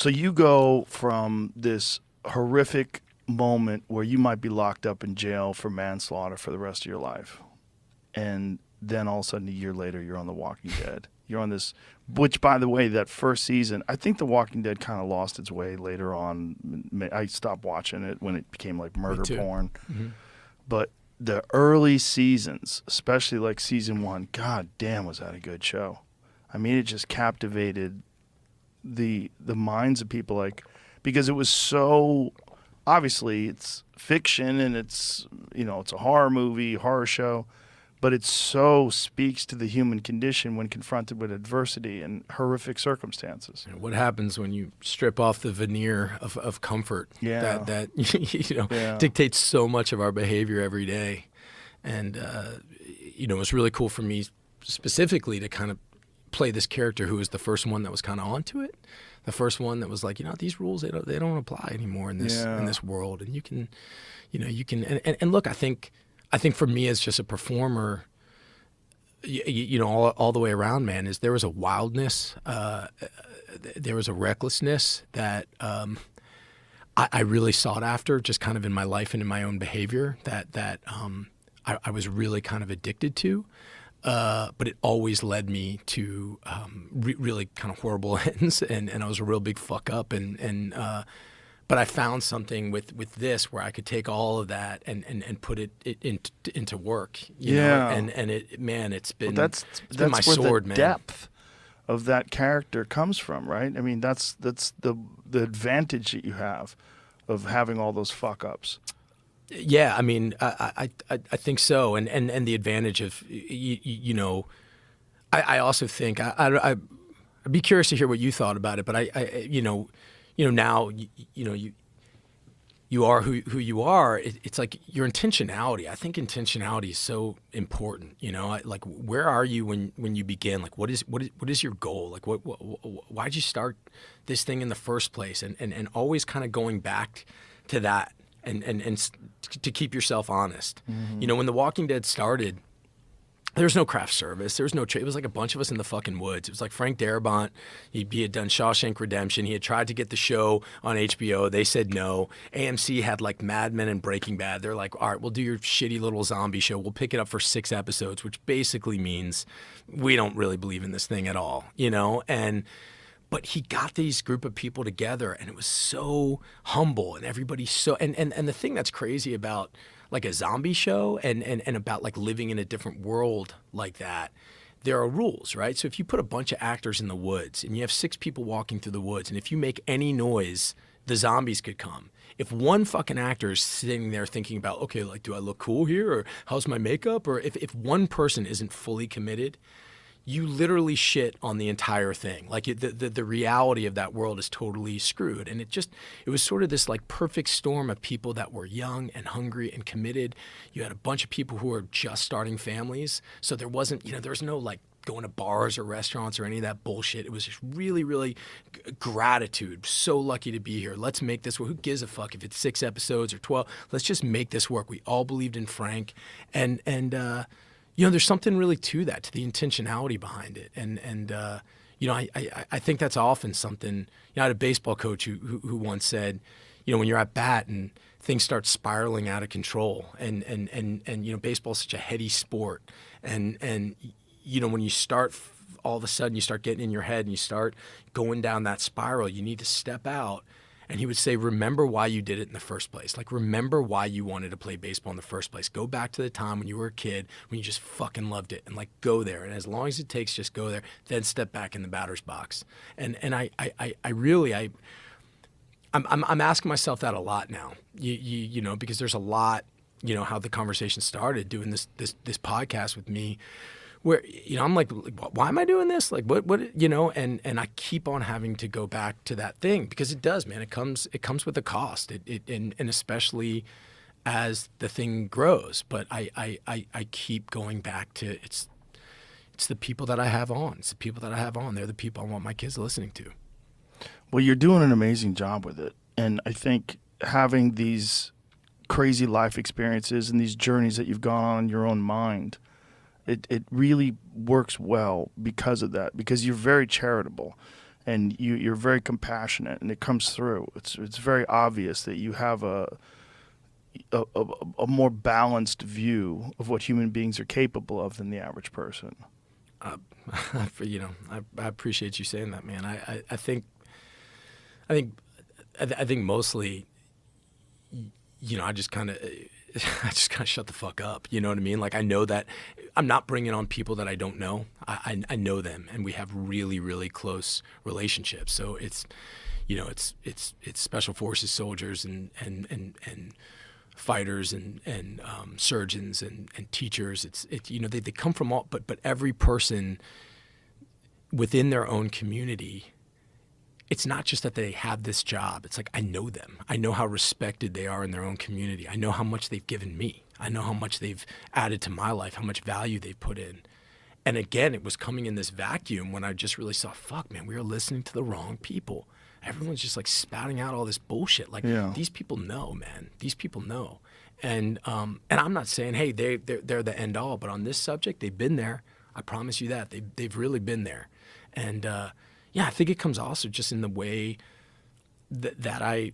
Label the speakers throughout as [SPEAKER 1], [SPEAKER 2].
[SPEAKER 1] So you go from this horrific moment where you might be locked up in jail for manslaughter for the rest of your life, and then all of a sudden a year later you're on The Walking Dead. You're on this, which, by the way, that first season, I think The Walking Dead kind of lost its way later on. I stopped watching it when it became like murder porn. Mm-hmm. But the early seasons, especially like season 1, god damn, was that a good show. I mean, it just captivated the minds of people, like, because it was so, obviously it's fiction and it's, you know, it's a horror movie, horror show, but it so speaks to the human condition when confronted with adversity and horrific circumstances.
[SPEAKER 2] And what happens when you strip off the veneer of comfort that you know dictates so much of our behavior every day? And you know, it was really cool for me specifically to kind of play this character who was the first one that was kind of onto it, the first one that was like, you know, these rules they don't apply anymore in this world, and you can and look, I think for me as just a performer, you know, all the way around, man, is there was a wildness, there was a recklessness that I really sought after, just kind of in my life and in my own behavior that I was really kind of addicted to. But it always led me to really kind of horrible ends, and I was a real big fuck up, but I found something with this where I could take all of that and put it into work, you know? And it, man, it's been that's been my
[SPEAKER 1] where
[SPEAKER 2] sword,
[SPEAKER 1] the
[SPEAKER 2] man.
[SPEAKER 1] Depth of that character comes from, right? I mean, that's the advantage that you have of having all those fuck ups.
[SPEAKER 2] Yeah, I mean, I think so, and the advantage of you know, I also think I'd be curious to hear what you thought about it, but I you know now you know you are who you are. It's like your intentionality. I think intentionality is so important. You know, like where are you when you begin? Like what is your goal? Like why'd you start this thing in the first place? And always kind of going back to that. And to keep yourself honest. Mm-hmm. You know, when The Walking Dead started, there was no craft service. There was no it was like a bunch of us in the fucking woods. It was like Frank Darabont. He had done Shawshank Redemption. He had tried to get the show on HBO. They said no. AMC had like Mad Men and Breaking Bad. They're like, all right, we'll do your shitty little zombie show. We'll pick it up for 6 episodes, which basically means we don't really believe in this thing at all, you know? But he got these group of people together, and it was so humble, and everybody so and the thing that's crazy about like a zombie show and about like living in a different world like that, there are rules, right? So if you put a bunch of actors in the woods and you have 6 people walking through the woods, and if you make any noise, the zombies could come. If one fucking actor is sitting there thinking about, okay, like, do I look cool here, or how's my makeup, or if one person isn't fully committed, you literally shit on the entire thing. Like the reality of that world is totally screwed. And it was sort of this like perfect storm of people that were young and hungry and committed. You had a bunch of people who were just starting families. So there wasn't, you know, there was no like going to bars or restaurants or any of that bullshit. It was just really, really gratitude. So lucky to be here. Let's make this work. Who gives a fuck if it's 6 episodes or 12? Let's just make this work. We all believed in Frank. And you know, there's something really to that, to the intentionality behind it, and you know, I think that's often something. You know, I had a baseball coach who once said, you know, when you're at bat and things start spiraling out of control, and you know, baseball is such a heady sport, and you know, when you start all of a sudden you start getting in your head and you start going down that spiral, you need to step out. And he would say, remember why you did it in the first place. Like, remember why you wanted to play baseball in the first place. Go back to the time when you were a kid, when you just fucking loved it, and like go there. And as long as it takes, just go there. Then step back in the batter's box. And I'm asking myself that a lot now. You know, because there's a lot. You know how the conversation started doing this podcast with me, where, you know, I'm like, why am I doing this? Like, what, you know, and I keep on having to go back to that thing, because it does, man. It comes with a cost. And especially as the thing grows. But I keep going back to it's the people that I have on. It's the people that I have on. They're the people I want my kids listening to.
[SPEAKER 1] Well, you're doing an amazing job with it. And I think having these crazy life experiences and these journeys that you've gone on in your own mind, it really works well because of that, because you're very charitable. and you're very compassionate, and it comes through. It's very obvious that you have a more balanced view of what human beings are capable of than the average person.
[SPEAKER 2] I appreciate you saying that, man. I think mostly, I just kind of shut the fuck up. You know what I mean? Like, I know that I'm not bringing on people that I don't know. I know them, and we have really, really close relationships. So it's special forces soldiers and fighters and surgeons and teachers. They come from all, but every person within their own community. It's not just that they have this job. It's like, I know them. I know how respected they are in their own community. I know how much they've given me. I know how much they've added to my life, how much value they've put in. And again, it was coming in this vacuum when I just really saw, fuck, man, we are listening to the wrong people. Everyone's just like spouting out all this bullshit. Like, these people know, man. These people know. And I'm not saying, hey, they're the end all, but on this subject, they've been there. I promise you that. They've really been there. And I think it comes also just in the way that I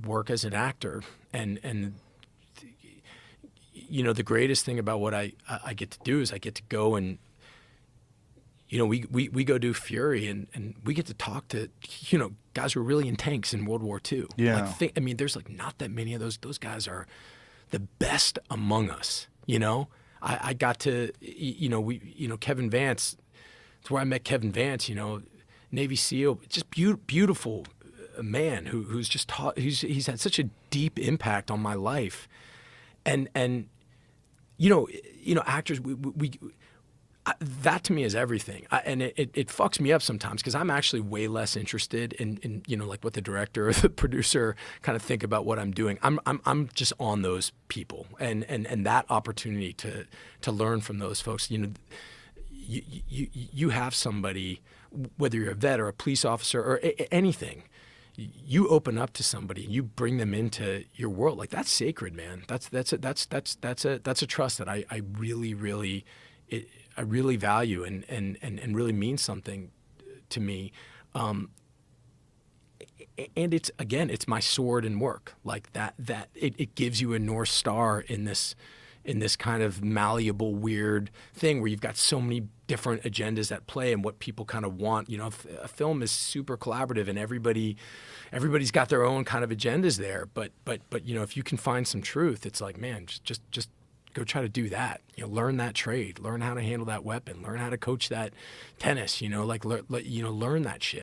[SPEAKER 2] work as an actor. And the greatest thing about what I get to do is I get to go and, we go do Fury and we get to talk to, guys who were really in tanks in World War II.
[SPEAKER 1] Yeah.
[SPEAKER 2] There's like not that many of those. Those guys are the best among us, I got to, Kevin Vance, it's where I met Kevin Vance, Navy SEAL, just beautiful man who's just taught, he's had such a deep impact on my life. And actors, that to me is everything. And it fucks me up sometimes because I'm actually way less interested in like what the director or the producer kind of think about what I'm doing. I'm just on those people and that opportunity to learn from those folks. You have somebody, whether you're a vet or a police officer or anything, you open up to somebody, you bring them into your world. Like, that's sacred, man. That's a trust that I really, really, I really value and really means something to me. And it's my sword and work, like that it gives you a North Star in this kind of malleable, weird thing where you've got so many different agendas at play and what people kind of want. A film is super collaborative and everybody's got their own kind of agendas there. But if you can find some truth, it's like, man, just go try to do that. Learn that trade, learn how to handle that weapon, learn how to coach that tennis. Learn that shit.